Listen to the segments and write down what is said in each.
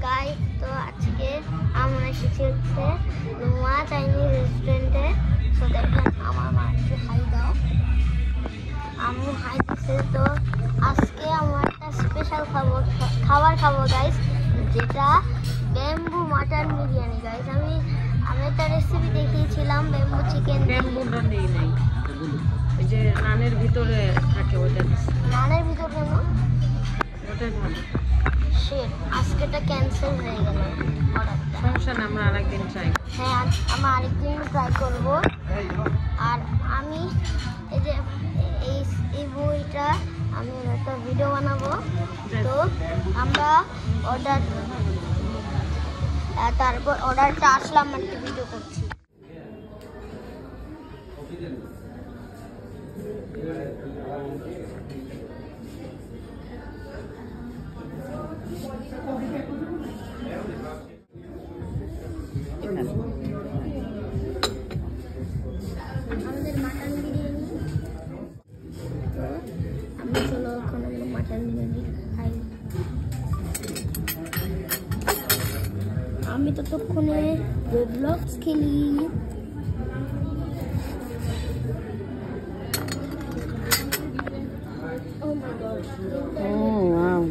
Guys, তো আজকে আমরা এসেছি হচ্ছে নোয়া চাইনিজ রেস্টুরেন্টে। তো দেখেন আমার মাকে হাই দাও, আম্মু হাই দিচ্ছে। তো আজকে আমরা একটা স্পেশাল খাবার খাবো গাইস, যেটা ব্যাম্বু মাটন বিরিয়ানি। গাইস আমি একটা রেসিপি দেখিয়েছিলাম, ব্যাম্বু চিকেন। ব্যাম্বুটা নেই নাই, এই যে নানের ভিতরে থাকে ওটা। নানের ভিতরে কেন? ওটাই ভালো। শিট, আজকেটা ক্যান্সেল হয়ে গেল অর্ডারটা। সমস্যা না, আমরা আরেকদিন ট্রাই। হ্যাঁ, আমরা আরেকদিন ট্রাই করব। আর আমি এই যে এই বইটা আমি একটা ভিডিও বানাবো। তো আমরা তারপর অর্ডারটা আসলাম, একটা ভিডিও করছি। আমাদের মাটন বিরিয়ানি। তো আমি চলো এখন আমরা মাটন বিরিয়ানি খাই। আমি ততক্ষণে রোবলক্স খেলি। Oh my god. Oh wow.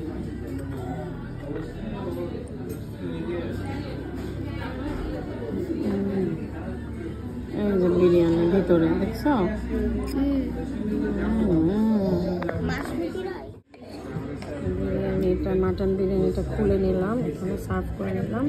এই যে বিরিয়ানির ভিতরে দেখছো? বিরিয়ানিটা, মাটন বিরিয়ানিটা খুলে নিলাম, এখানে সার্ভ করে নিলাম।